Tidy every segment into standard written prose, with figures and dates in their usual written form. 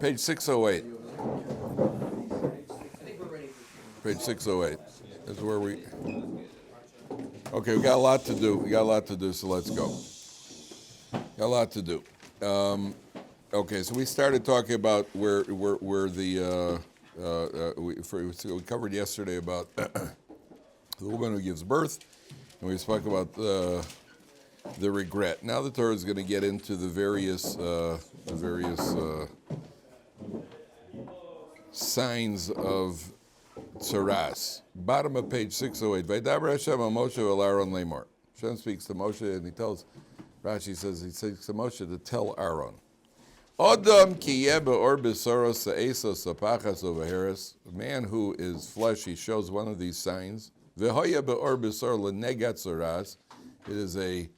Page 608. Page 608 is where we. Okay, we got a lot to do. So let's go. Got a lot to do. Okay, so we started talking about where the we covered yesterday about the woman who gives birth, and we spoke about the regret. Now the Torah is going to get into the various signs of tzaras. Bottom of page 608. Vaydaber Hashem al Moshe el Aaron lemor. Hashem speaks to Moshe and he tells, Rashi says he speaks to Moshe to tell Aaron. Adam ki yeh be'or besoros sa'esos sapachas uveheres. A man who is flesh, he shows one of these signs. V'hoya be'or besor lenegat tzaras. It is a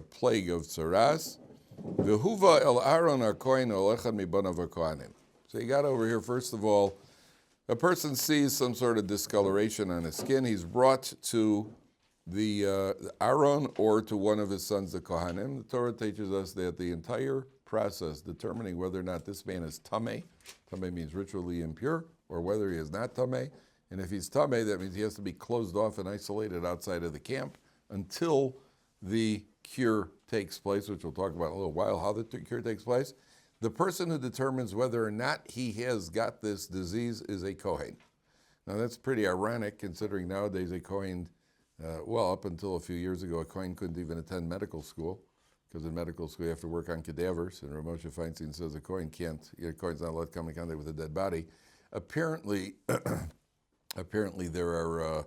plague of tzaras. V'huva el Aaron HaKohen olechad mibanav HaKohanim. So you got over here, first of all, a person sees some sort of discoloration on his skin. He's brought to the Aaron or to one of his sons, the Kohanim. The Torah teaches us that the entire process determining whether or not this man is tameh means ritually impure, or whether he is not tameh. And if he's tameh, that means he has to be closed off and isolated outside of the camp until the cure takes place, which we'll talk about in a little while, how the cure takes place. The person who determines whether or not he has got this disease is a Kohen. Now that's pretty ironic considering nowadays a Kohen, up until a few years ago, a Kohen couldn't even attend medical school, because in medical school you have to work on cadavers, and Moshe Feinstein says a Kohen can't, Kohen's not allowed to come in contact with a dead body. Apparently there are,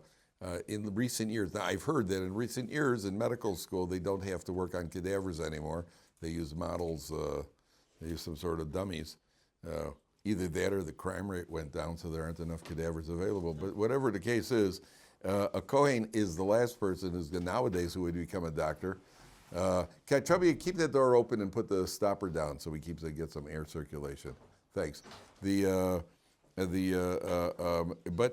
in recent years, now I've heard that in recent years in medical school they don't have to work on cadavers anymore. They use models, they use some sort of dummies. Either that or the crime rate went down, so there aren't enough cadavers available. But whatever the case is, a Kohen is the last person who's nowadays who would become a doctor. Can I trouble you keep that door open and put the stopper down so we get some air circulation? Thanks. But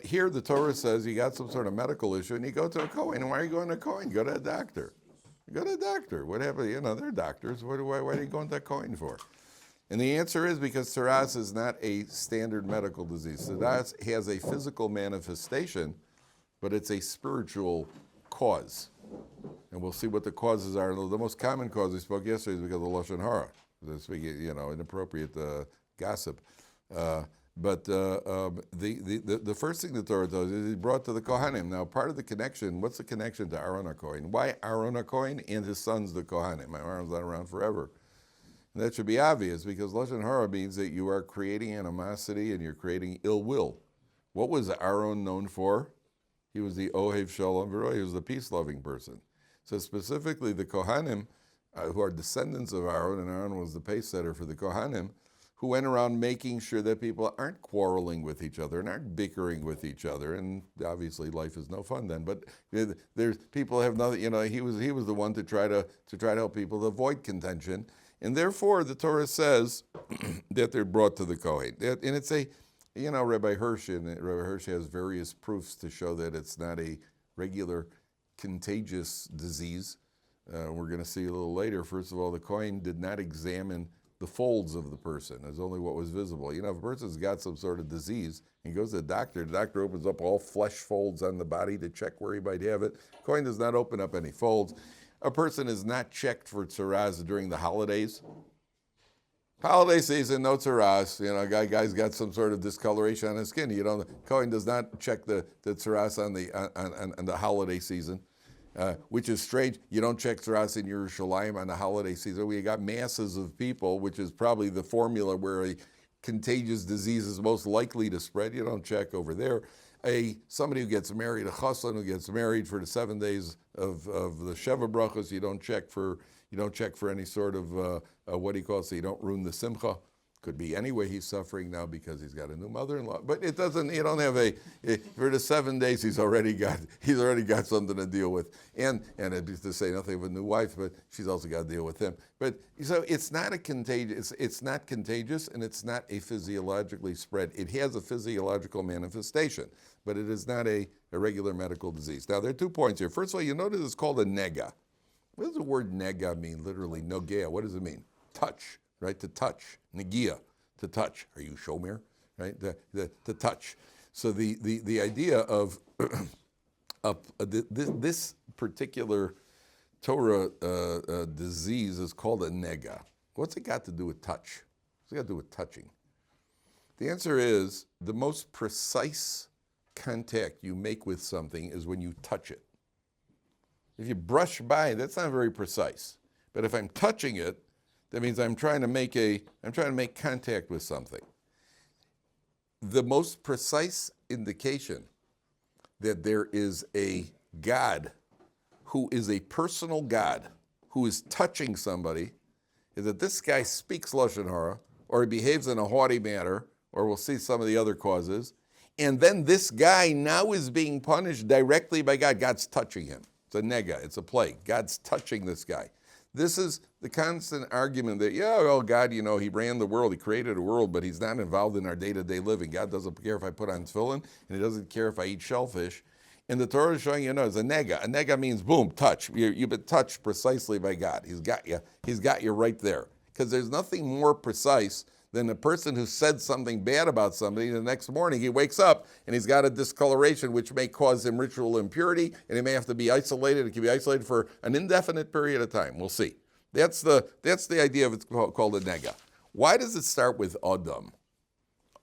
here the Torah says you got some sort of medical issue and you go to a Kohen. Why are you going to a Kohen? Go to a doctor. Go to a doctor. What happened? They're doctors. Why are you going to a Kohen for? And the answer is because tzaras is not a standard medical disease. Tzaras has a physical manifestation, but it's a spiritual cause. And we'll see what the causes are. The most common cause we spoke yesterday is because of Lashon Hara. Inappropriate gossip. But the first thing the Torah does is he brought to the Kohanim. Now, part of the connection, what's the connection to Aaron HaKohen? Why Aaron HaKohen and his sons, the Kohanim? Aaron's not around forever. And that should be obvious because Lashon Hara means that you are creating animosity and you're creating ill will. What was Aaron known for? He was the Ohev Shalom V'Roy. He was the peace-loving person. So specifically the Kohanim, who are descendants of Aaron, and Aaron was the pace setter for the Kohanim, who went around making sure that people aren't quarreling with each other and aren't bickering with each other. And obviously life is no fun then. But there's people have nothing. He was the one to try to help people to avoid contention. And therefore, the Torah says that they're brought to the Kohen. And it's Rabbi Hirsch has various proofs to show that it's not a regular contagious disease. We're going to see a little later. First of all, the Kohen did not examine the folds of the person. It's only what was visible. If a person's got some sort of disease, and he goes to the doctor opens up all flesh folds on the body to check where he might have it. Kohen does not open up any folds. A person is not checked for tzaras during the holidays. Holiday season, no tzaras. Guy's got some sort of discoloration on his skin. Kohen does not check the tzaras on the holiday season, which is strange. You don't check tzaras in Yerushalayim on the holiday season. We got masses of people, which is probably the formula where a contagious disease is most likely to spread. You don't check over there. Somebody who gets married, a chassan who gets married for the 7 days of the Sheva Brachos, you don't check for any sort of so you don't ruin the simcha. Could be anyway he's suffering now because he's got a new mother-in-law. But it doesn't. You don't have for the 7 days he's already got something to deal with. And to say nothing of a new wife, but she's also got to deal with him. But so it's not contagious, and it's not a physiologically spread. It has a physiological manifestation, but it is not a regular medical disease. Now there are 2 points here. First of all, you notice it's called a nega. What does the word nega mean? Literally, nogea. What does it mean? Touch. Right, to touch, negia, to touch. Are you shomer? Right? To touch. So the idea of this particular Torah disease is called a nega. What's it got to do with touch? What's it got to do with touching? The answer is the most precise contact you make with something is when you touch it. If you brush by, that's not very precise. But if I'm touching it, that means I'm trying to make contact with something. The most precise indication that there is a God who is a personal God who is touching somebody is that this guy speaks Lashon Hara, or he behaves in a haughty manner, or we'll see some of the other causes, and then this guy now is being punished directly by God. God's touching him. It's a nega, it's a plague. God's touching this guy. This is the constant argument that, God, he ran the world, he created a world, but he's not involved in our day-to-day living. God doesn't care if I put on tefillin, and he doesn't care if I eat shellfish. And the Torah is showing it's a nega. A nega means, boom, touch. You've been touched precisely by God. He's got you. He's got you right there. Because there's nothing more precise than a person who said something bad about somebody. The next morning he wakes up and he's got a discoloration which may cause him ritual impurity, and he may have to be isolated. It can be isolated for an indefinite period of time. We'll see. That's the idea of it's called a nega. Why does it start with Adam?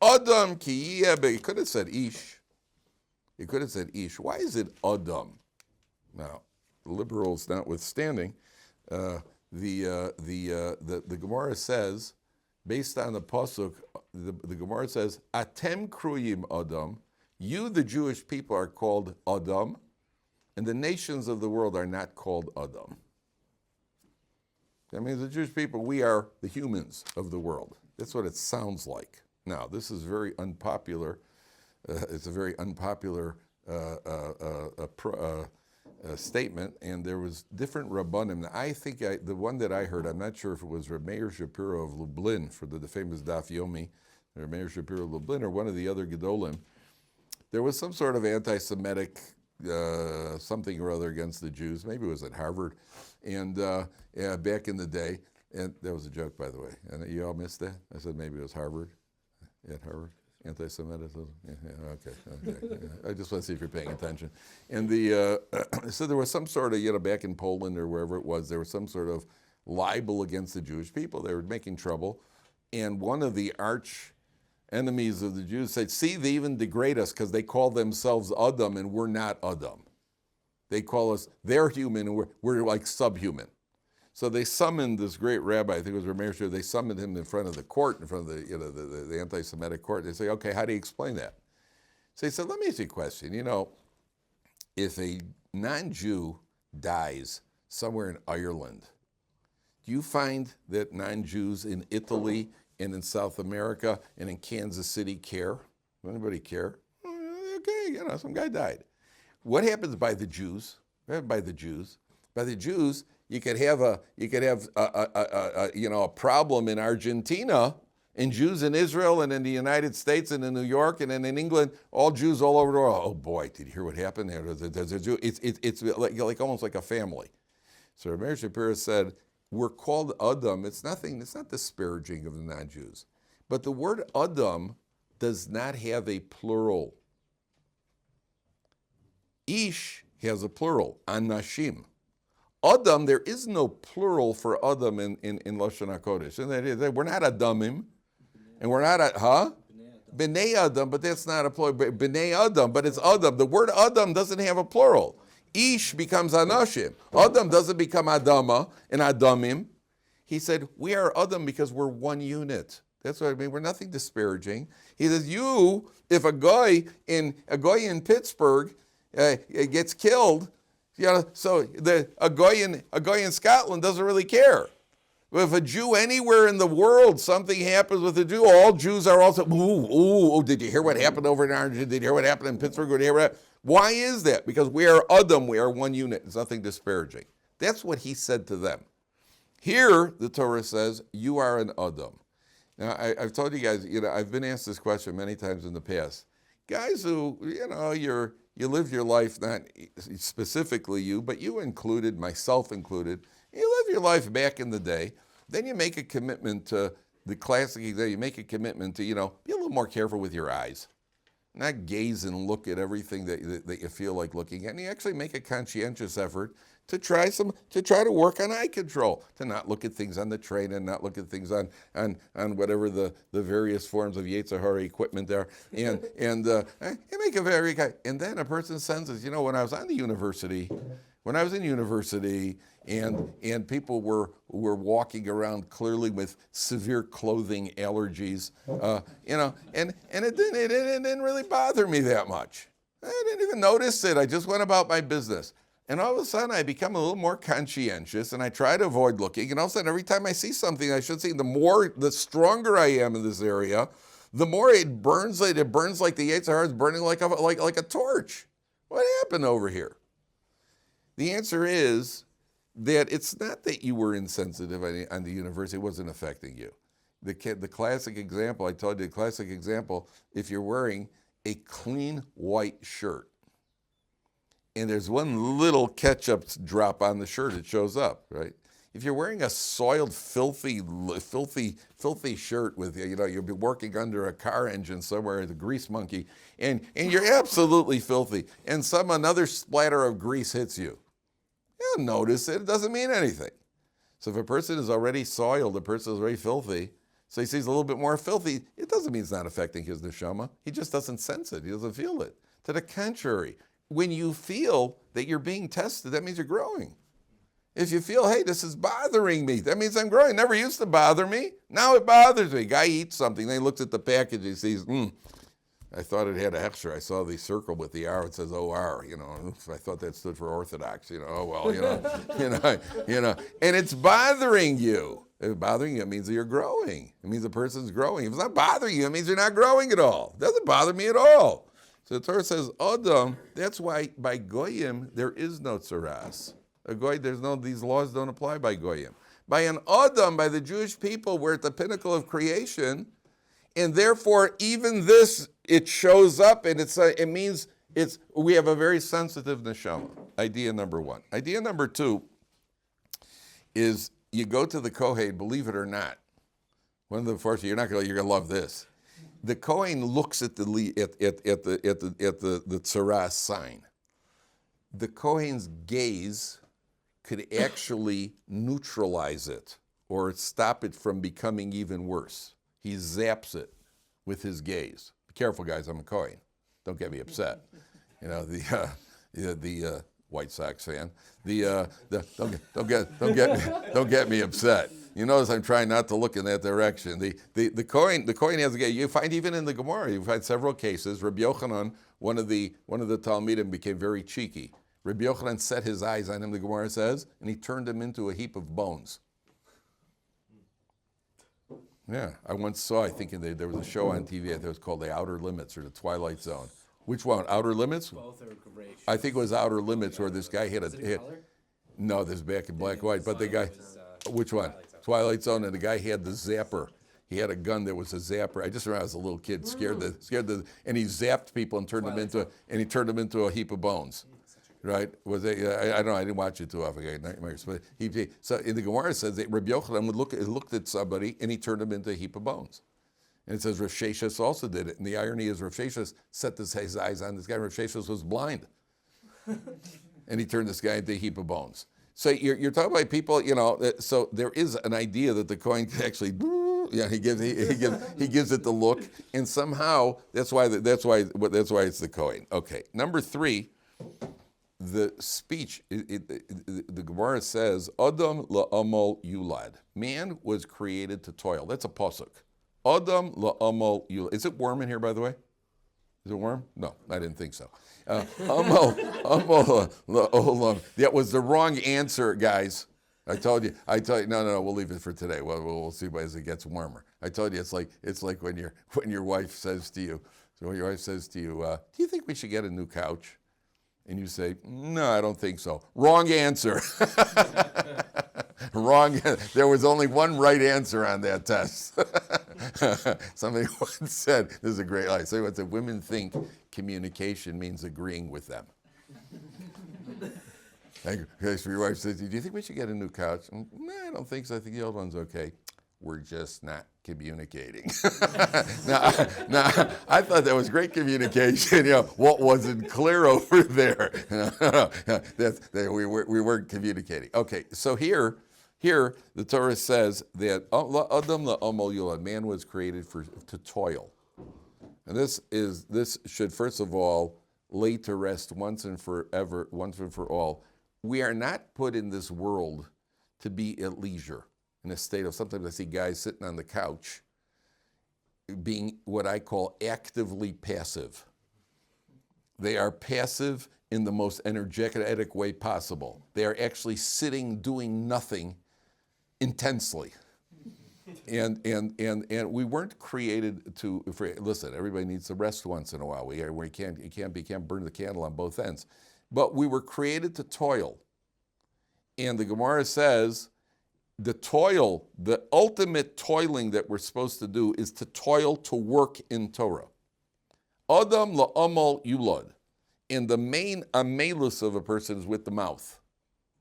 Adam ki yeh. It could have said Ish. It could have said Ish. Why is it Adam? Now, liberals notwithstanding, the Gemara says, based on the pasuk, the Gemara says, Atem kruyim Adam. You, the Jewish people, are called Adam, and the nations of the world are not called Adam. That means the Jewish people, we are the humans of the world. That's what it sounds like. Now, this is very unpopular. It's a very unpopular statement, and there was different Rabbanim. I think the one that I heard, I'm not sure if it was Reb Meir Shapiro of Lublin for the famous Daf Yomi, Reb Meir Shapiro of Lublin, or one of the other Gedolim. There was some sort of anti-Semitic something or other against the Jews. Maybe it was at Harvard, and back in the day. And that was a joke, by the way. And you all missed that? I said maybe it was Harvard, at Harvard. Anti-Semitism? Okay. I just want to see if you're paying attention. And so there was some sort of, back in Poland or wherever it was, there was some sort of libel against the Jewish people. They were making trouble. And one of the arch enemies of the Jews said, see, they even degrade us because they call themselves Adam and we're not Adam. They call us, they're human and we're like subhuman. So they summoned this great rabbi, I think it was Rabbi Meir, they summoned him in front of the court, in front of the anti-Semitic court. They say, okay, how do you explain that? So he said, let me ask you a question. If a non-Jew dies somewhere in Ireland, do you find that non-Jews in Italy and in South America and in Kansas City care? Does anybody care? Okay, some guy died. What happens by the Jews? By the Jews, you could have a problem in Argentina, and Jews in Israel and in the United States and in New York and in England, all Jews all over the world. Oh boy, did you hear what happened there? It's like almost like a family. So Rabbi Shapiro said, we're called Adam. It's not disparaging of the non-Jews. But the word Adam does not have a plural. Ish has a plural, anashim. Adam, there is no plural for Adam in Lashon HaKodesh. And we're not Adamim, and we're not, B'nai Adam, but that's not a plural. B'nai Adam, but it's Adam. The word Adam doesn't have a plural. Ish becomes Anashim. Adam doesn't become Adama and Adamim. He said, we are Adam because we're one unit. That's what I mean. We're nothing disparaging. He says, if a guy in Pittsburgh gets killed, so a guy in Scotland doesn't really care. But if a Jew anywhere in the world, something happens with a Jew, all Jews are also, did you hear what happened over in Argentina? Did you hear what happened in Pittsburgh? Did you hear what happened? Why is that? Because we are Adam, we are one unit. It's nothing disparaging. That's what he said to them. Here, the Torah says, you are an Adam. Now, I've told you guys, I've been asked this question many times in the past. Guys who, you live your life, not specifically you, but you included, myself included. You live your life back in the day. Then you make a commitment to The classic example, you make a commitment to, be a little more careful with your eyes. Not gaze and look at everything that you feel like looking at. And you actually make a conscientious effort to try to work on eye control, to not look at things on the train and not look at things on whatever the various forms of Yetzer Hara equipment are. And you make a very, and then a person senses, when I was in university, and people were walking around clearly with severe clothing allergies, and it didn't really bother me that much. I didn't even notice it. I just went about my business. And all of a sudden, I become a little more conscientious, and I try to avoid looking. And all of a sudden, every time I see something I should see, the stronger I am in this area, the more it burns. It burns like the Yetzer Hara is burning like a torch. What happened over here? The answer is that it's not that you were insensitive on the university; it wasn't affecting you. The classic example, I told you, the classic example, if you're wearing a clean white shirt, and there's one little ketchup drop on the shirt, it shows up, right? If you're wearing a soiled, filthy shirt with, you'll be working under a car engine somewhere, the grease monkey, and you're absolutely filthy, and another splatter of grease hits you. You don't notice it. It doesn't mean anything. So if a person is already soiled, a person is already filthy, so he sees a little bit more filthy, it doesn't mean it's not affecting his neshama. He just doesn't sense it. He doesn't feel it. To the contrary, when you feel that you're being tested, that means you're growing. If you feel, hey, this is bothering me, that means I'm growing. It never used to bother me. Now it bothers me. Guy eats something, then he looks at the package, he sees, I thought it had an extra. I saw the circle with the R, it says OR, I thought that stood for Orthodox, and it's bothering you. If it's bothering you, it means that you're growing. It means the person's growing. If it's not bothering you, it means you're not growing at all. It doesn't bother me at all. So the Torah says, Adam, that's why by Goyim, there is no tzaras. A Goy, these laws don't apply by Goyim. By an Adam, by the Jewish people, we're at the pinnacle of creation, and therefore, even this, it shows up, and it means we have a very sensitive neshama. Idea number one. Idea number two is you go to the Kohen, believe it or not. One of the first, you're going to love this. The Kohen looks at the tzaras sign. The Kohen's gaze could actually neutralize it or stop it from becoming even worse. He zaps it with his gaze. Be careful, guys. I'm a Kohen. Don't get me upset. The White Sox fan. Don't get me upset. You notice I'm trying not to look in that direction. The Kohen has a gaze. You find even in the Gemara, you find several cases. Rabbi Yochanan, one of the Talmidim, became very cheeky. Rabbi Yochanan set his eyes on him, the Gemara says, and he turned him into a heap of bones. Yeah, I once saw, I think there was a show on TV, I think it was called The Outer Limits or The Twilight Zone. Which one? Outer Limits? Both are great. I think it was Outer Limits where this guy hit no, this is back in black and white, but the guy, which one? Twilight Zone, and the guy had the zapper. He had a gun that was a zapper. I just remember I was a little kid, scared, and he zapped people and turned them into a heap of bones. Right? Was it? I don't know. I didn't watch it too often. I got nightmares. But so in the Gemara it says that Rabbi Yochanan looked at somebody and he turned him into a heap of bones. And it says Rav Sheshes also did it. And the irony is Rav Sheshes set his eyes on this guy. Rav Sheshes was blind, and he turned this guy into a heap of bones. So you're talking about people, So there is an idea that the Kohen can actually, he gives it the look, and somehow that's why it's the Kohen. Okay, number three. The speech, the Gemara says, Adam la'amal yulad. Man was created to toil. That's a pasuk. Adam la'amal yulad. Is it warm in here, by the way? Is it warm? No, I didn't think so. Amal la'olam. That was the wrong answer, guys. I told you. No. We'll leave it for today. We'll see as it gets warmer. I told you it's like when your wife says to you. So when your wife says to you, do you think we should get a new couch? And you say, no, I don't think so. Wrong answer. Wrong. There was only one right answer on that test. Somebody once said, this is a great line. Somebody once said, women think communication means agreeing with them. Okay, so your wife says, do you think we should get a new couch? No, I don't think so. I think the old one's okay. we're just not communicating. now, I thought that was great communication. What wasn't clear over there? We weren't communicating. Okay, so here the Torah says that Adam la'amal yulad, man was created to toil, and this should first of all lay to rest once and for all. We are not put in this world to be at leisure, in a state of, sometimes I see guys sitting on the couch being what I call actively passive. They are passive in the most energetic way possible. They are actually sitting doing nothing intensely. And we weren't created listen, everybody needs to rest once in a while. You can't burn the candle on both ends. But we were created to toil. And the Gemara says, the ultimate toiling that we're supposed to do is to toil to work in Torah. Adam la'amal yulad. And the main amelus of a person is with the mouth.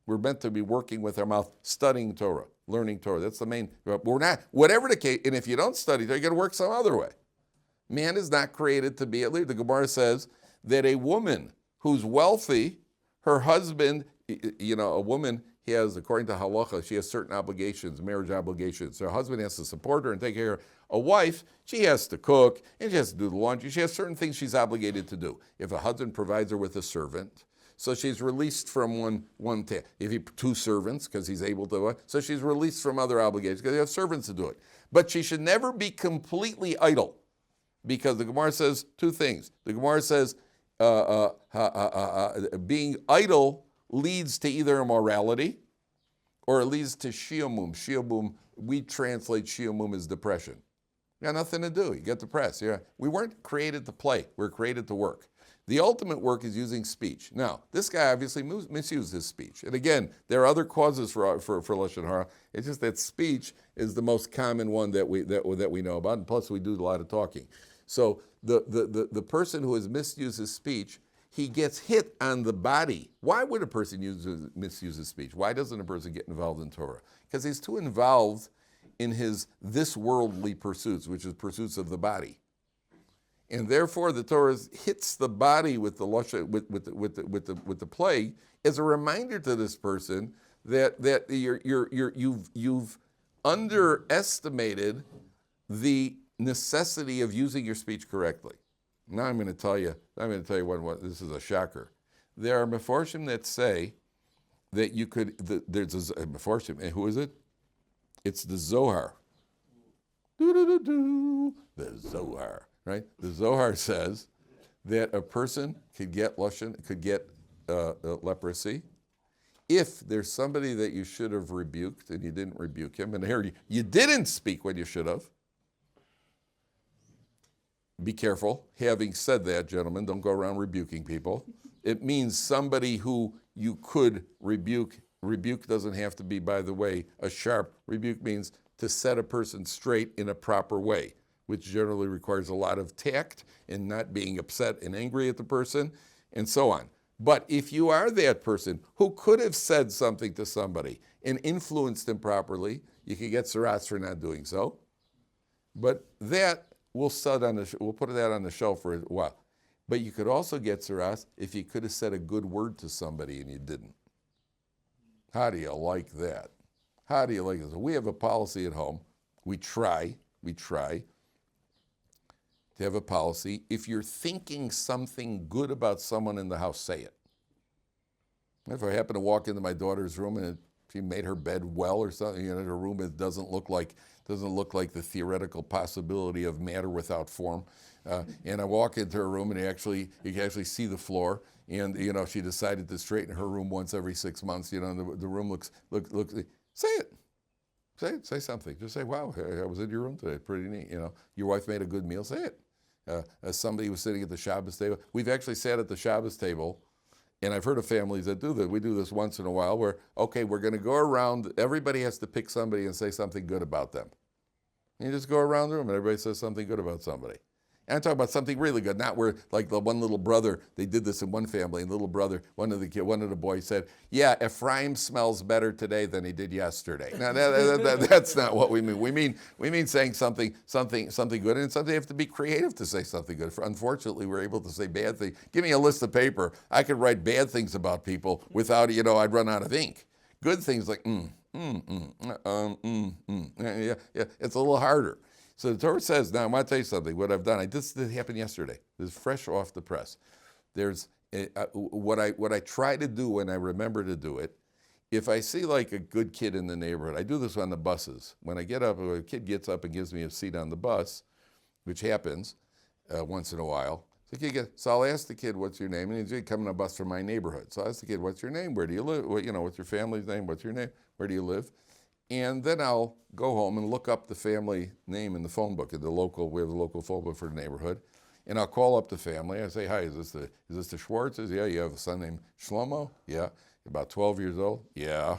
We're meant to be working with our mouth, studying Torah, learning Torah. That's the main. We're not, whatever the case, and if you don't study Torah, you got to work some other way. Man is not created to be at leisure. The Gemara says that a woman who's wealthy, her husband, a woman, he has, according to halacha, she has certain obligations, marriage obligations. So her husband has to support her and take care of her. A wife, she has to cook and she has to do the laundry. She has certain things she's obligated to do. If a husband provides her with a servant, so she's released from one task. If he two servants, because he's able to, so she's released from other obligations because you have servants to do it. But she should never be completely idle, because the Gemara says two things. The Gemara says being idle leads to either immorality or it leads to shiomum. Shiomum, we translate shiomum as depression. You got nothing to do. You get depressed. We weren't created to play. We were created to work. The ultimate work is using speech. Now, this guy obviously misused his speech. And again, there are other causes for Lashon Hara. It's just that speech is the most common one that we know about. And plus, we do a lot of talking. So the person who has misused his speech, he gets hit on the body. Why would a person misuse his speech? Why doesn't a person get involved in Torah? Because he's too involved in this worldly pursuits, which is pursuits of the body. And therefore, the Torah hits the body with the plague as a reminder to this person that you've underestimated the necessity of using your speech correctly. Now I'm going to tell you what this is a shocker. There are Mefarshim that say that you could. There's a Mefarshim, and who is it? It's the Zohar. The Zohar, right? The Zohar says that a person could get leprosy if there's somebody that you should have rebuked and you didn't rebuke him, and here you didn't speak when you should have. Be careful. Having said that, gentlemen, don't go around rebuking people. It means somebody who you could rebuke. Rebuke doesn't have to be, by the way, a sharp rebuke. Means to set a person straight in a proper way, which generally requires a lot of tact and not being upset and angry at the person, and so on. But if you are that person who could have said something to somebody and influenced them properly, you can get saras for not doing so. But that we'll put that on the shelf for a while. But you could also get saras if you could have said a good word to somebody and you didn't. How do you like that? How do you like this? We have a policy at home. We try to have a policy. If you're thinking something good about someone in the house, say it. If I happen to walk into my daughter's room and she made her bed well or something, her room doesn't look like the theoretical possibility of matter without form. And I walk into her room and you can actually see the floor. And she decided to straighten her room once every 6 months. The room looks. Say it. Say something. Just say, "Wow, I was in your room today. Pretty neat." Your wife made a good meal. Say it. As somebody was sitting at the Shabbos table, we've actually sat at the Shabbos table. And I've heard of families that do that. We do this once in a while where, okay, we're going to go around. Everybody has to pick somebody and say something good about them. And you just go around the room and everybody says something good about somebody. And I'm talking about something really good, not where like the one little brother, they did this in one family, and the little brother, one of the boys said, yeah, Ephraim smells better today than he did yesterday. Now that's not what we mean. We mean saying something good, and sometimes you have to be creative to say something good. Unfortunately, we're able to say bad things. Give me a list of paper. I could write bad things about people without, I'd run out of ink. Good things like yeah, it's a little harder. So the Torah says, now I want to tell you something, what I've done, this happened yesterday. This is fresh off the press. There's, what I try to do when I remember to do it, if I see like a good kid in the neighborhood, I do this on the buses. When I get up, a kid gets up and gives me a seat on the bus, which happens once in a while. So I'll ask the kid, what's your name? And he's coming on a bus from my neighborhood. So I ask the kid, what's your name? Where do you live? What's your family's name? What's your name? Where do you live? And then I'll go home and look up the family name in the phone book, we have the local phone book for the neighborhood. And I'll call up the family. I say, hi, is this the Schwartzes? Yeah, you have a son named Shlomo? Yeah. About 12 years old? Yeah.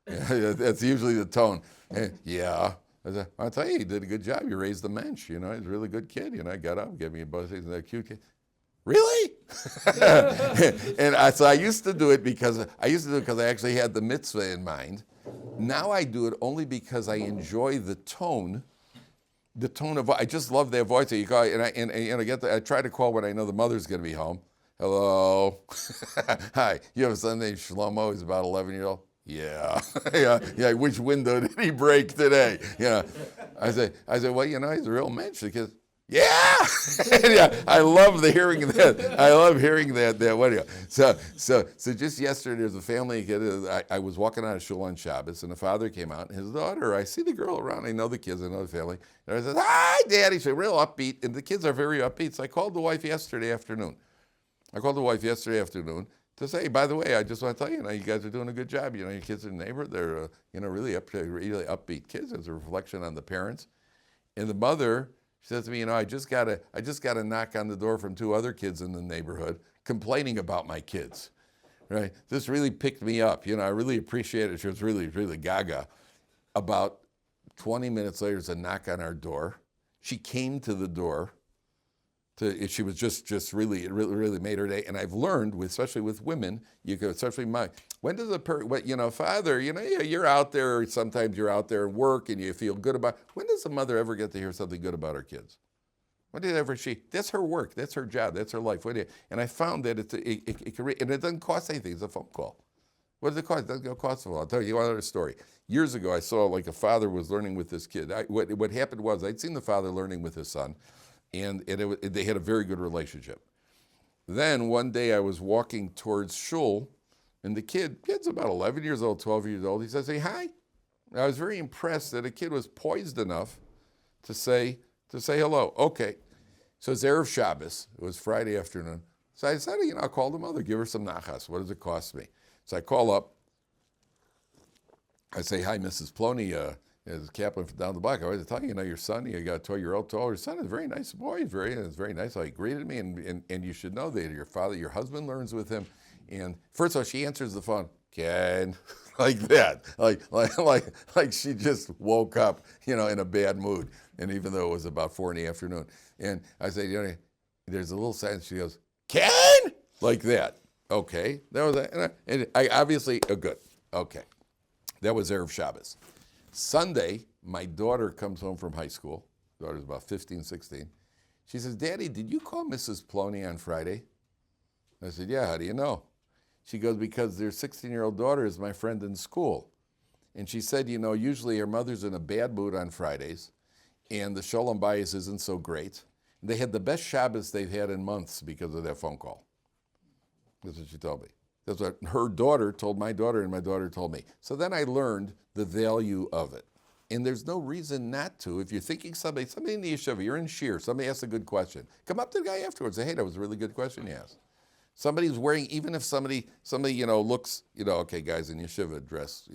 That's usually the tone. Yeah. I'll tell you, he did a good job. You raised the mensch, he's a really good kid. I got up, gave me a buzz, he's a cute kid. Really? And so I used to do it because I actually had the mitzvah in mind. Now I do it only because I enjoy the tone of, I just love their voice. You call, I try to call when I know the mother's going to be home. Hello. Hi, you have a son named Shlomo, he's about 11 years old. Yeah. yeah. Which window did he break today? I say, well, he's a real mensch. Because, yeah. Yeah. I love hearing that. I love hearing that. So just yesterday, there's a family. I was walking out of shul on Shabbos, and the father came out, and his daughter. I see the girl around. I know the kids. I know the family. And I said, "Hi, Daddy." She's real upbeat, and the kids are very upbeat. So I called the wife yesterday afternoon. To say, by the way, I just want to tell you, you guys are doing a good job. Your kids in the neighborhood, they're really upbeat kids. As a reflection on the parents, and the mother says to me, I just got a knock on the door from 2 other kids in the neighborhood complaining about my kids. Right? This really picked me up. I really appreciate it. She was really, really gaga. About 20 minutes later, there's a knock on our door. She came to the door. She was just really, it really made her day. And I've learned, especially with women, when does father, you're out there, sometimes you're out there and work and you feel good about, when does the mother ever get to hear something good about her kids? That's her work, that's her job, that's her life. And I found that and it doesn't cost anything, it's a phone call. What does it cost? It doesn't cost a lot. I'll tell you one other story. Years ago, I saw like a father was learning with this kid. What happened was, I'd seen the father learning with his son, and they had a very good relationship. Then one day I was walking towards shul, and the kid's about 11 years old, 12 years old. He says, "Hey, hi." And I was very impressed that a kid was poised enough to say hello. Okay, so it's Erev Shabbos. It was Friday afternoon. So I said, I'll call the mother, give her some nachas. What does it cost me? So I call up. I say, "Hi, Mrs. Ploney. Is Kaplan from down the block. I was telling you, your son, you got a 12-year-old tall. Your son is a very nice boy. He's very nice. He greeted me, and you should know that your husband learns with him." And first of all, she answers the phone, "Ken," like that, like she just woke up, in a bad mood. And even though it was about 4 p.m, and I say, there's a little silence. She goes, "Ken," like that. Okay, that was and I obviously good. Okay, that was Erev Shabbos. Sunday, my daughter comes home from high school. Daughter's about 15, 16. She says, "Daddy, did you call Mrs. Ploney on Friday?" I said, "Yeah, how do you know?" She goes, "Because their 16-year-old daughter is my friend in school. And she said, usually her mother's in a bad mood on Fridays, and the Shalom Bayis isn't so great. And they had the best Shabbos they've had in months because of that phone call." That's what she told me. That's what her daughter told my daughter, and my daughter told me. So then I learned the value of it. And there's no reason not to. If you're thinking somebody in the yeshiva, you're in shir, somebody asks a good question, come up to the guy afterwards and say, "Hey, that was a really good question you asked." Somebody's wearing, even if somebody looks, okay, guys in yeshiva dress,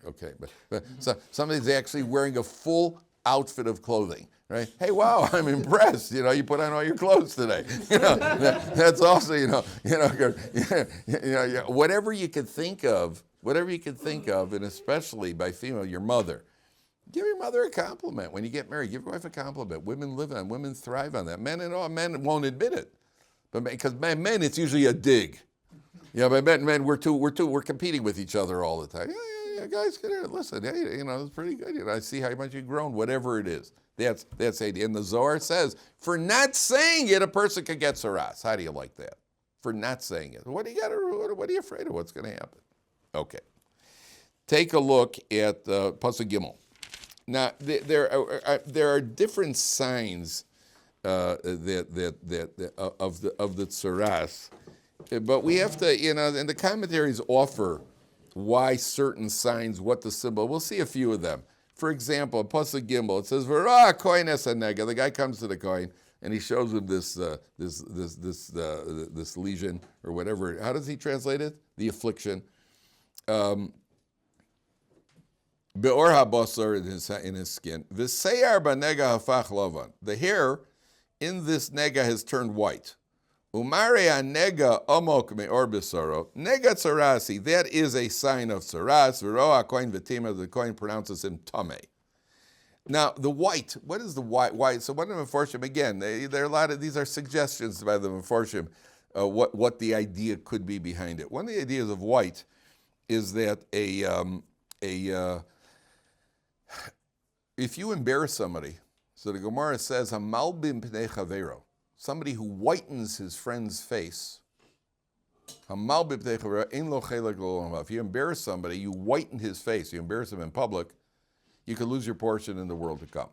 okay, but so somebody's actually wearing a full outfit of clothing. Right? "Hey, wow, I'm impressed. You put on all your clothes today." That's also, whatever you could think of, and especially by female, your mother. Give your mother a compliment. When you get married, give your wife a compliment. Women live on, women thrive on that. Men won't admit it. But because men, it's usually a dig. Yeah, but men, we're competing with each other all the time. Yeah, guys, listen, hey, it's pretty good. I see how much you've grown, whatever it is. That's it. And the Zohar says, for not saying it, a person could get saras. How do you like that? For not saying it. What are you afraid of? What's going to happen? Okay. Take a look at Pasuk Gimel. Now, there are different signs of the tsaras, but we have to, and the commentaries offer why certain signs, what the symbol. We'll see a few of them. For example, Pasuk Gimel, it says, "V'ra kohen es hanega." The guy comes to the kohen and he shows him this lesion or whatever. How does he translate it? The affliction. Be'or habasar in his skin. V'seyar b'nega hafach lavan. The hair in this nega has turned white. Umare nega amok me'or b'saro. Nega tzarasi. That is a sign of tzaras. V'roa kohen v'tima. The kohen pronounces him tameh. Now the white. What is the white? So one of the Meforshim, again, there are a lot of these are suggestions by the Meforshim. What the idea could be behind it. One of the ideas of white is that if you embarrass somebody, so the Gemara says, "Hamalbim pnei chavero," somebody who whitens his friend's face. Hamalbim pnei chavero ein lo chelek lo. If you embarrass somebody, you whiten his face. You embarrass him in public, you could lose your portion in the world to come.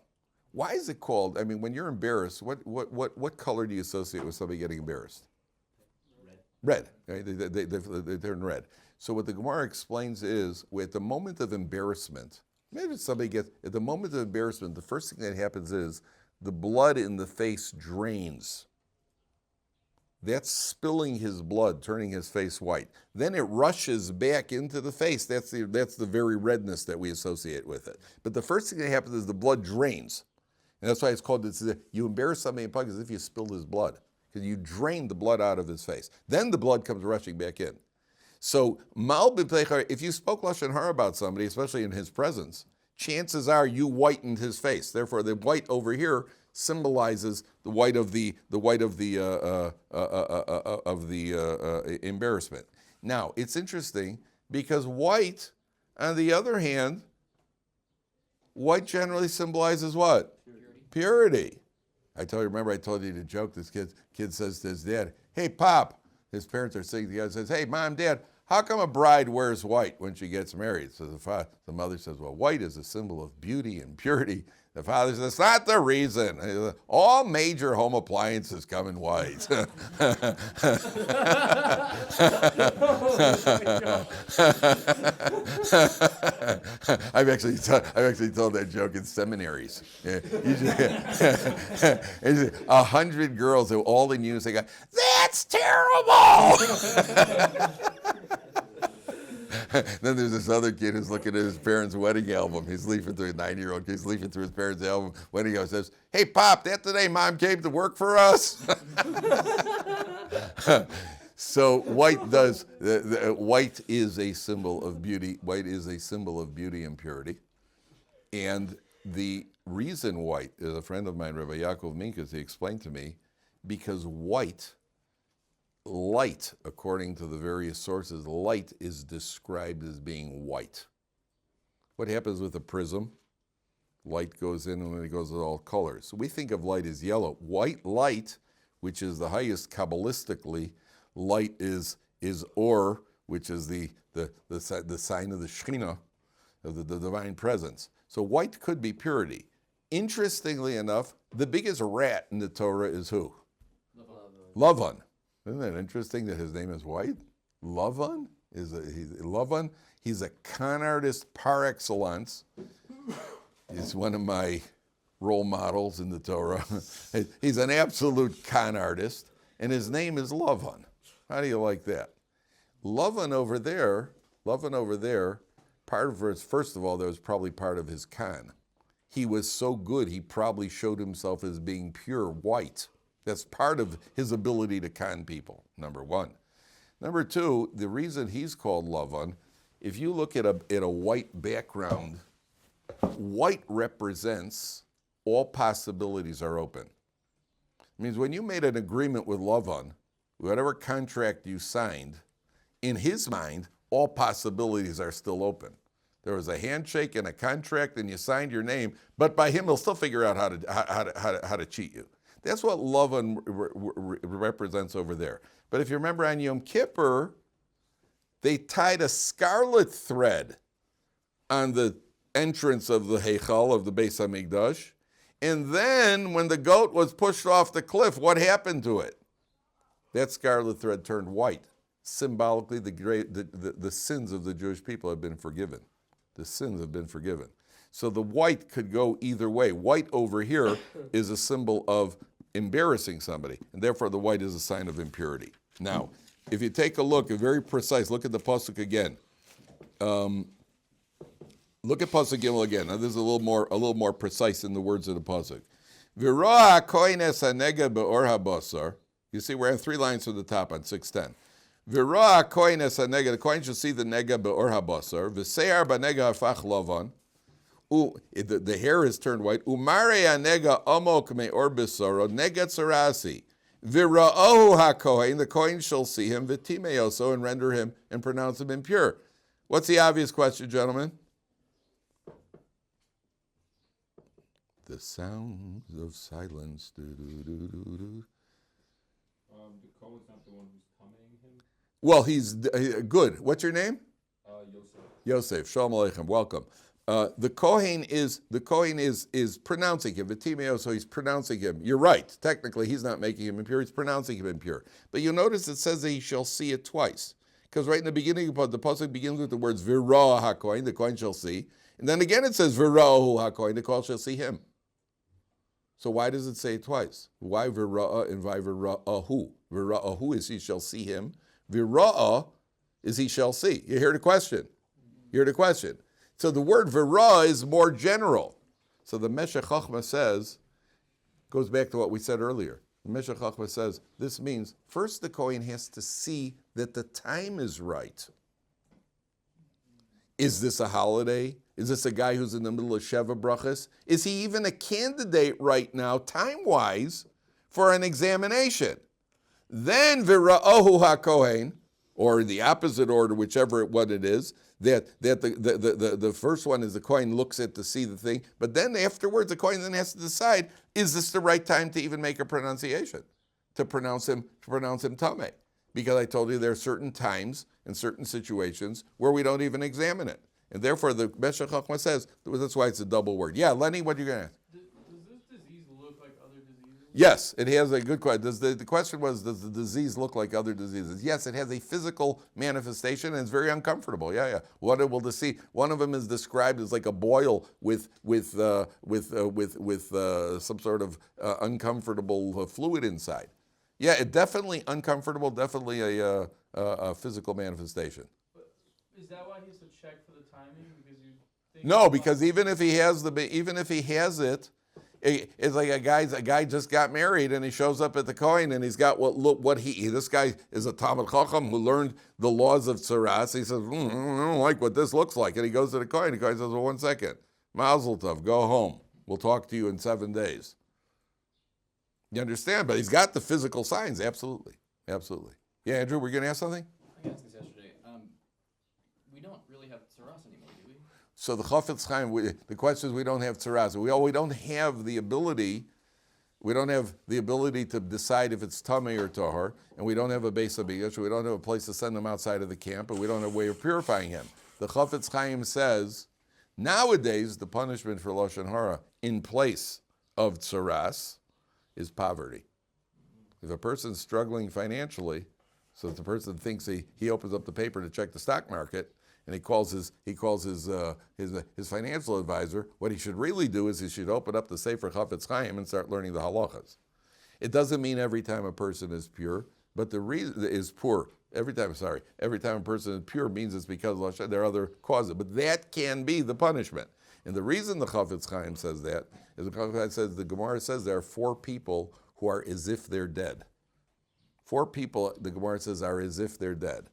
Why is it called? I mean, when you're embarrassed, what color do you associate with somebody getting embarrassed? Red. Right? They turn red. So what the Gemara explains is, at the moment of embarrassment. Maybe at the moment of embarrassment, the first thing that happens is the blood in the face drains. That's spilling his blood, turning his face white. Then it rushes back into the face. That's the very redness that we associate with it. But the first thing that happens is the blood drains. And that's why it's called, you embarrass somebody in public as if you spilled his blood, because you drained the blood out of his face. Then the blood comes rushing back in. So, if you spoke Lashon Hara about somebody, especially in his presence, chances are you whitened his face. Therefore, the white over here symbolizes the white of the embarrassment. Now, it's interesting because white, on the other hand, white generally symbolizes what? Purity. I told you the joke. This kid says to his dad, "Hey, Pop." His parents are sitting together and says, "Hey, Mom, Dad, how come a bride wears white when she gets married?" So the mother says, "Well, white is a symbol of beauty and purity." The father says, "That's not the reason. All major home appliances come in white." I've actually told that joke in seminaries. 100 girls who all in unison go, "That's terrible." Then there's this other kid who's looking at his parents' wedding album. He's leafing through, a 9-year-old kid, he's leafing through his parents' album, wedding album, says, "Hey, Pop, that today Mom came to work for us?" So white white is a symbol of beauty. White is a symbol of beauty and purity. And the reason white, is a friend of mine, Rabbi Yaakov Minkus, he explained to me, because light, according to the various sources, light is described as being white. What happens with a prism? Light goes in and then it goes with all colors. So we think of light as yellow. White light, which is the highest Kabbalistically, light is Or, which is the sign of the Shekhinah, of the divine presence. So white could be purity. Interestingly enough, the biggest rat in the Torah is who? Lavan. Isn't that interesting that his name is white? Lavan? He's a con artist par excellence. He's one of my role models in the Torah. He's an absolute con artist, and his name is Lavan. How do you like that? Lavan over there, part of it, first of all, that was probably part of his con. He was so good, he probably showed himself as being pure white. That's part of his ability to con people, number one. Number two, the reason he's called Lavan, if you look at a white background white represents all possibilities are open. It means when you made an agreement with Lavan, whatever contract you signed, in his mind, all possibilities are still open. There was a handshake and a contract, and you signed your name, but by him, he'll still figure out how to cheat you. That's what Lavan represents over there. But if you remember on Yom Kippur, they tied a scarlet thread on the entrance of the Heichal, of the Beis HaMikdash, and then when the goat was pushed off the cliff, what happened to it? That scarlet thread turned white. Symbolically, the sins of the Jewish people have been forgiven. The sins have been forgiven. So the white could go either way. White over here is a symbol of embarrassing somebody, and therefore the white is a sign of impurity. Now, if you take a look, very precise, look at the pasuk again. Look at pasuk Gimel again. Now this is a little more precise in the words of the pasuk. V'roa kohen es hanega be'or habasar. You see, we're on 3 lines from the top on 610. V'roa kohen es hanega. The kohen shall see the nega be'or habasar. V'seyar b'nega hafach lavan. The hair is turned white. Umare hanega amok me'or b'saro nega tzarasi. V'ra'ohu hakohen. The kohen shall see him v'timeyoso and render him and pronounce him impure. What's the obvious question, gentlemen? The sounds of silence. The Kohen's not the one who's coming him? Well, he's good. What's your name? Yosef. Shalom Aleichem. Welcome. The Kohen is pronouncing him. V'timeo, so he's pronouncing him. You're right. Technically, he's not making him impure. He's pronouncing him impure. But you'll notice it says that he shall see it twice. Because right in the beginning, the pasuk begins with the words V'ra HaKohen, the Kohen shall see. And then again it says V'ra'ohu HaKohen, the Kohen shall see him. So why does it say it twice? Why V'ra'ah and why V'ra'ahu? V'ra'ahu is he shall see him. V'ra'ah is he shall see. You hear the question? So the word V'ra'ah is more general. So the Meshech Chochmah says, goes back to what we said earlier. The Meshech Chochmah says, this means first the Kohen has to see that the time is right. Is this a holiday? Is this a guy who's in the middle of Sheva Brachas? Is he even a candidate right now, time-wise, for an examination? Then V'ra'ohu HaKohen, or in the opposite order, whichever what it is, that the first one is the Kohen looks at to see the thing, but then afterwards the Kohen then has to decide, is this the right time to even make a pronunciation, to pronounce him Tameh? Because I told you there are certain times and certain situations where we don't even examine it. And therefore, the Meshech Chochmah says, that's why it's a double word. Yeah, Lenny, what are you going to ask? Does this disease look like other diseases? Yes, it has a good question. The question was, does the disease look like other diseases? Yes, it has a physical manifestation, and it's very uncomfortable. Yeah. What it will see. One of them is described as like a boil with some sort of uncomfortable fluid inside. Yeah, it definitely uncomfortable, definitely a physical manifestation. But is that why he has to check for the timing? Because you think no, because even if he has it, it's like a guy just got married and he shows up at the Kohen and he's got this guy is a Talmid Chacham who learned the laws of Tzaras. He says, I don't like what this looks like, and he goes to the Kohen. The Kohen says, well, 1 second, Mazel Tov, go home. We'll talk to you in 7 days. You understand? But he's got the physical signs, absolutely. Yeah, Andrew, we're going to ask something? I asked this yesterday. We don't really have tzaras anymore, do we? So the Chafetz Chaim, the question is we don't have tzaras. We don't have the ability. We don't have the ability to decide if it's tamei or tahor, and we don't have a Beis HaMikdash. We don't have a place to send him outside of the camp, and we don't have a way of purifying him. The Chafetz Chaim says nowadays the punishment for lashon hara in place of tzaras is poverty. If a person's struggling financially, so if the person thinks he opens up the paper to check the stock market, and he calls his financial advisor, what he should really do is he should open up the Sefer Chafetz Chaim and start learning the halachas. It doesn't mean every time a person is pure, but the reason is poor. Every time a person is pure means it's because of there are other causes, but that can be the punishment. And the reason the Chafetz Chaim says that is the Gemara says there are 4 people who are as if they're dead. 4 people, the Gemara says, are as if they're dead.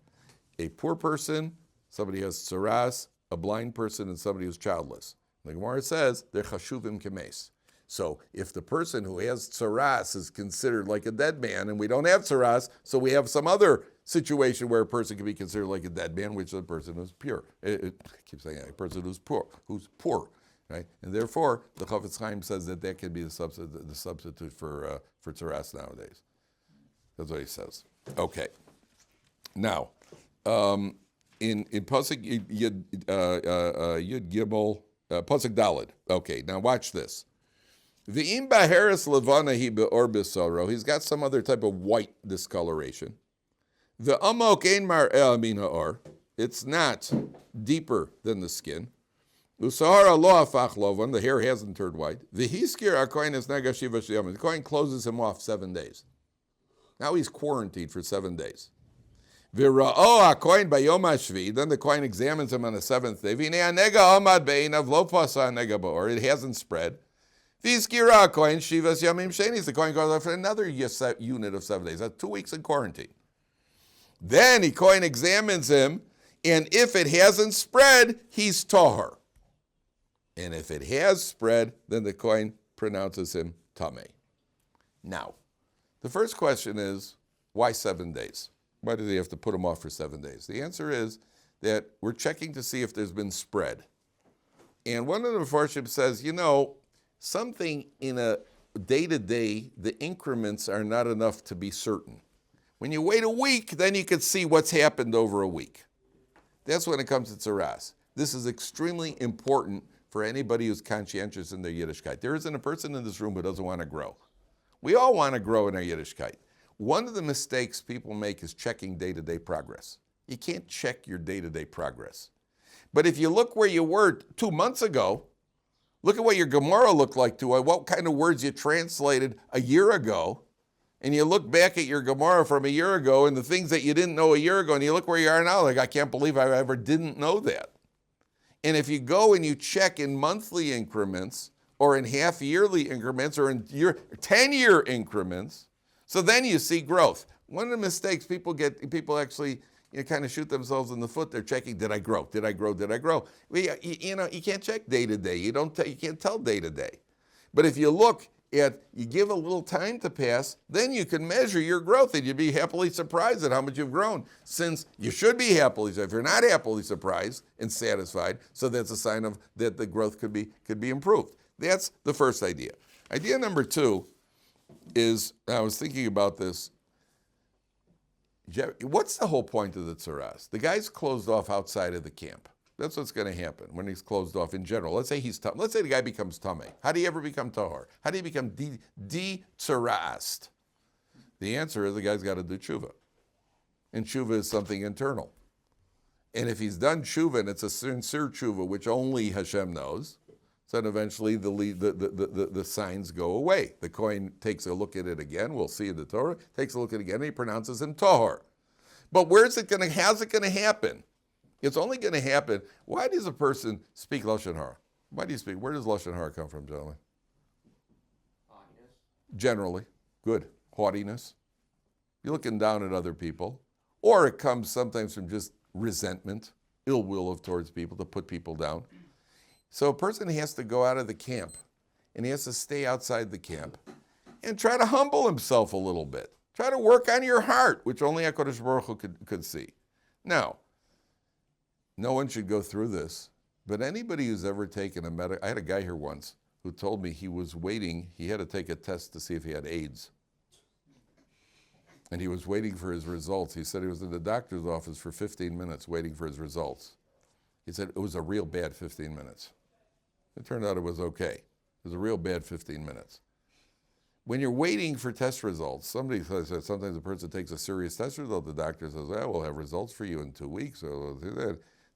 A poor person, somebody who has tzaras, a blind person, and somebody who's childless. The Gemara says they're chashuvim kemes. So if the person who has tsaras is considered like a dead man, and we don't have tsaras, so we have some other situation where a person can be considered like a dead man, which is a person who's pure. I keep saying that, a person who's poor, right? And therefore, the Chafetz Chaim says that can be the substitute for tsaras nowadays. That's what he says. Okay. Now, in Pasuk Yud Gimel, Pasuk Daled. Okay, now watch this. V'im b'heres levana hi be'or b'saro. He's got some other type of white discoloration. The amok ein mar'eh min ha'or. It's not deeper than the skin. Usahara lo afach lovan. The hair hasn't turned white. V'hiskir akoin es nagashiv shiyam. The kohen closes him off 7 days. Now he's quarantined for 7 days. V'ra'o akoin bayom hashvi. Then the kohen examines him on the 7th day. V'nei anega amad be'inav lo pasa anega ba'or. It hasn't spread. V'hiskira akoin shivas yamim shenis. The kohen goes off for another unit of 7 days. That's 2 weeks in quarantine. Then the kohen examines him, and if it hasn't spread, he's tahor. And if it has spread, then the kohen pronounces him tameh. Now, the first question is, why 7 days? Why do they have to put him off for 7 days? The answer is that we're checking to see if there's been spread. And one of the Mefarshim says, something in a day-to-day, the increments are not enough to be certain. When you wait a week, then you can see what's happened over a week. That's when it comes to tzaras. This is extremely important for anybody who's conscientious in their Yiddishkeit. There isn't a person in this room who doesn't want to grow. We all want to grow in our Yiddishkeit. One of the mistakes people make is checking day-to-day progress. You can't check your day-to-day progress. But if you look where you were 2 months ago, look at what your Gemara looked like what kind of words you translated a year ago, and you look back at your Gemara from a year ago and the things that you didn't know a year ago, and you look where you are now, like, I can't believe I ever didn't know that. And if you go and you check in monthly increments, or in half-yearly increments, or in 10-year increments, so then you see growth. One of the mistakes people actually kind of shoot themselves in the foot. They're checking, did I grow? Did I grow? Did I grow? You can't check day to day. You can't tell day to day. But if you look at, you give a little time to pass, then you can measure your growth, and you'd be happily surprised at how much you've grown. Since you should be happily, if you're not happily surprised and satisfied, so that's a sign of that the growth could be improved. That's the first idea. Idea number 2 is, I was thinking about this. What's the whole point of the tzaras? The guy's closed off outside of the camp. That's what's going to happen when he's closed off in general. Let's say the guy becomes tameh. How do you ever become tahor? How do you become de-tzarast? The answer is the guy's got to do tshuva. And tshuva is something internal. And if he's done tshuva, and it's a sincere tshuva, which only Hashem knows, so then eventually the signs go away. The kohen takes a look at it again. We'll see in the Torah. Takes a look at it again, and he pronounces him tahor. But how's it going to happen? It's only going to happen. Why does a person speak Lashon Hara? Why do you speak? Where does Lashon Hara come from, gentlemen? Haughtiness. Generally. Good. Haughtiness. You're looking down at other people. Or it comes sometimes from just resentment, ill will towards people, to put people down. So a person has to go out of the camp, and he has to stay outside the camp and try to humble himself a little bit. Try to work on your heart, which only HaKadosh Baruch Hu could see. Now, no one should go through this, but anybody who's ever taken I had a guy here once who told me he was waiting, he had to take a test to see if he had AIDS. And he was waiting for his results. He said he was in the doctor's office for 15 minutes waiting for his results. He said it was a real bad 15 minutes. It turned out it was okay. It was a real bad 15 minutes. When you're waiting for test results, somebody says that sometimes a person takes a serious test result, the doctor says, we'll have results for you in 2 weeks. So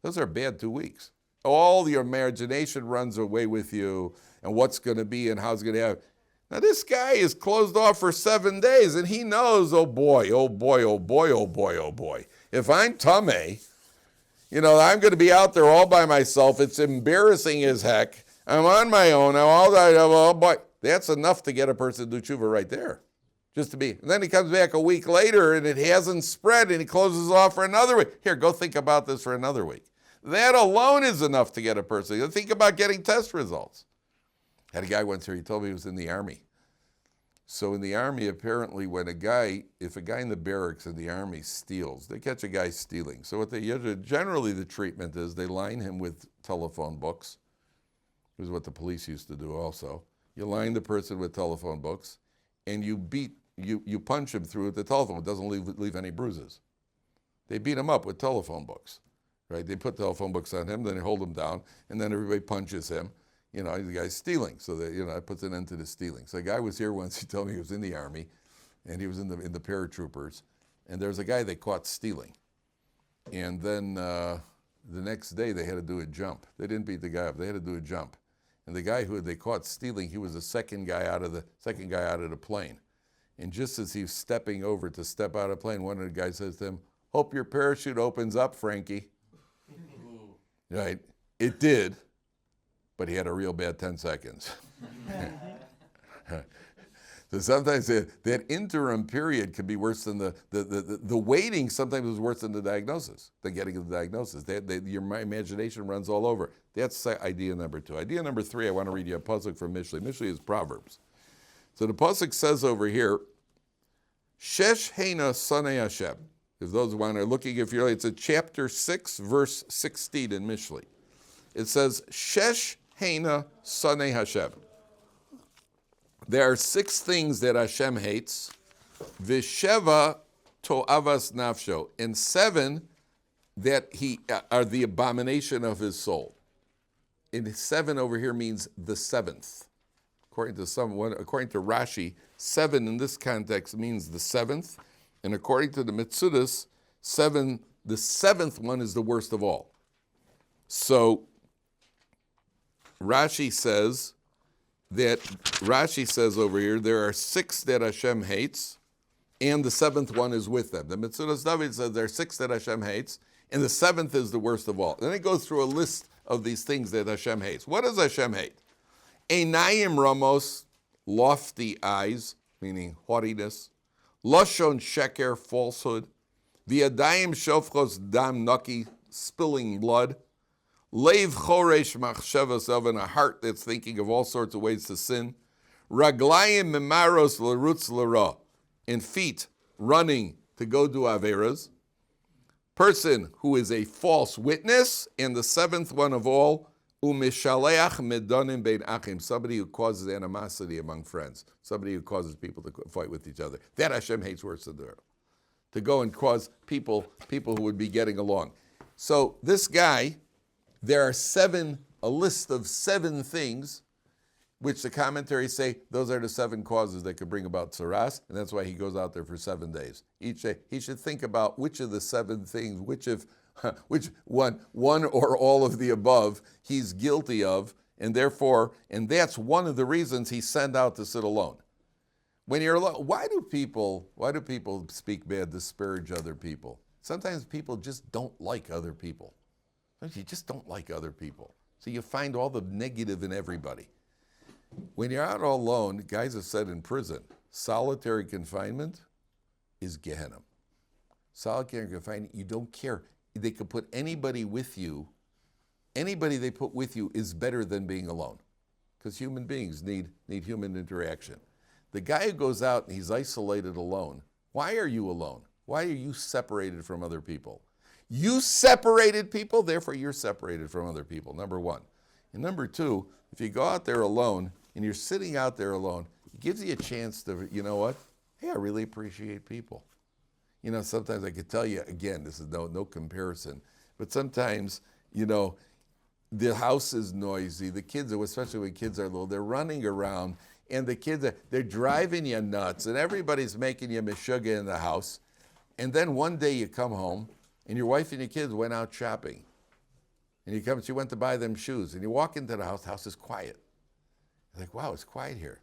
those are bad 2 weeks. All your imagination runs away with you, and what's going to be and how it's going to happen. Now this guy is closed off for 7 days, and he knows, oh boy, oh boy, oh boy, oh boy, oh boy. If I'm tameh, I'm going to be out there all by myself. It's embarrassing as heck. I'm on my own. Oh boy. That's enough to get a person to do tshuva right there. Just to be. And then he comes back a week later and it hasn't spread and he closes off for another week. Here, go think about this for another week. That alone is enough to get a person. Think about getting test results. Had a guy once here, he told me he was in the Army. So in the Army, apparently, if a guy in the barracks in the Army steals, they catch a guy stealing. So what they generally the treatment is they line him with telephone books. This is what the police used to do also. You line the person with telephone books, and you punch him through the telephone. It doesn't leave any bruises. They beat him up with telephone books, right? They put telephone books on him, then they hold him down, and then everybody punches him. The guy's stealing, so that that puts an end to the stealing. So a guy was here once. He told me he was in the Army, and he was in the paratroopers, and there was a guy they caught stealing, and then the next day they had to do a jump. They didn't beat the guy up. They had to do a jump, and the guy who they caught stealing, he was the second guy out of the plane, and just as he was stepping over to step out of the plane, one of the guys says to him, "Hope your parachute opens up, Frankie." Right? It did. But he had a real bad 10 seconds. So sometimes that interim period can be worse than the waiting. Sometimes is worse than the diagnosis, than getting the diagnosis. Your imagination runs all over. That's idea number 2. Idea number 3, I want to read you a pasuk from Mishlei. Mishlei is Proverbs. So the pasuk says over here, Shesh Heina Sanei Hashem. If those one are looking, it's a chapter 6, verse 16 in Mishlei. It says, Shesh Heina Sanei Hashem. There are 6 things that Hashem hates. V'sheva to'avas nafsho. And 7 that are the abomination of his soul. And 7 over here means the 7th. According to Rashi, 7 in this context means the 7th. And according to the Metzudas, the 7th one is the worst of all. So Rashi says over here, there are 6 that Hashem hates, and the 7th one is with them. The Metzudas Dovid says there are 6 that Hashem hates, and the 7th is the worst of all. Then it goes through a list of these things that Hashem hates. What does Hashem hate? Einayim ramos, lofty eyes, meaning haughtiness. Lashon sheker, falsehood. V'yadayim shofchos dam naki, spilling blood. Leiv choresh machshavas oven, a heart that's thinking of all sorts of ways to sin. Raglayim memaros l'rutz l'ra, and feet running to go do averas. Person who is a false witness, and the 7th one of all, umishaleach medonim bein achim, somebody who causes animosity among friends, somebody who causes people to fight with each other. That Hashem hates worse than the world. To go and cause people who would be getting along. So this guy, there are a list of 7 things, which the commentaries say those are the 7 causes that could bring about tsaras, and that's why he goes out there for 7 days. Each day he should think about which of the 7 things, which one or all of the above he's guilty of, and that's one of the reasons he's sent out to sit alone. When you're alone, why do people speak bad, disparage other people? Sometimes people just don't like other people. You just don't like other people. So you find all the negative in everybody. When you're out all alone, guys have said in prison, solitary confinement is Gehenna. Solitary confinement, you don't care. They could put anybody with you. Anybody they put with you is better than being alone. Because human beings need human interaction. The guy who goes out and he's isolated alone, why are you alone? Why are you separated from other people? You separated people, therefore you're separated from other people, number 1. And number 2, if you go out there alone and you're sitting out there alone, it gives you a chance to, you know what? Hey, I really appreciate people. Sometimes I could tell you, again, this is no comparison, but sometimes, the house is noisy. The kids, especially when kids are little, they're running around, and the kids, they're driving you nuts, and everybody's making you meshuggah in the house. And then one day you come home, and your wife and your kids went out shopping. And she went to buy them shoes. And you walk into the house is quiet. You're like, wow, it's quiet here.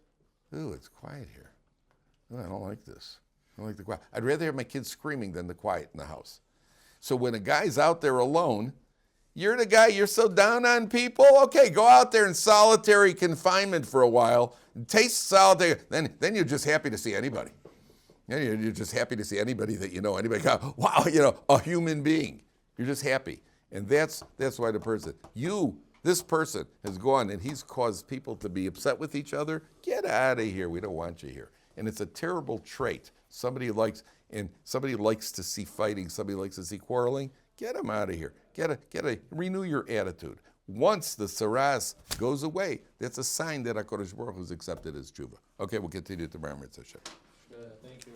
Ooh, it's quiet here. Oh, I don't like this. I don't like the quiet. I'd rather have my kids screaming than the quiet in the house. So when a guy's out there alone, you're the guy, you're so down on people. Okay, go out there in solitary confinement for a while. Taste solitary. Then you're just happy to see anybody. You're just happy to see anybody that you know. Anybody, wow, a human being. You're just happy. And that's why this person has gone and he's caused people to be upset with each other. Get out of here. We don't want you here. And it's a terrible trait. Somebody likes to see fighting. Somebody likes to see quarreling. Get them out of here. Renew your attitude. Once the saras goes away, that's a sign that HaKadosh Baruch Hu has accepted his tshuva. Okay, we'll continue tomorrow. Good, thank you.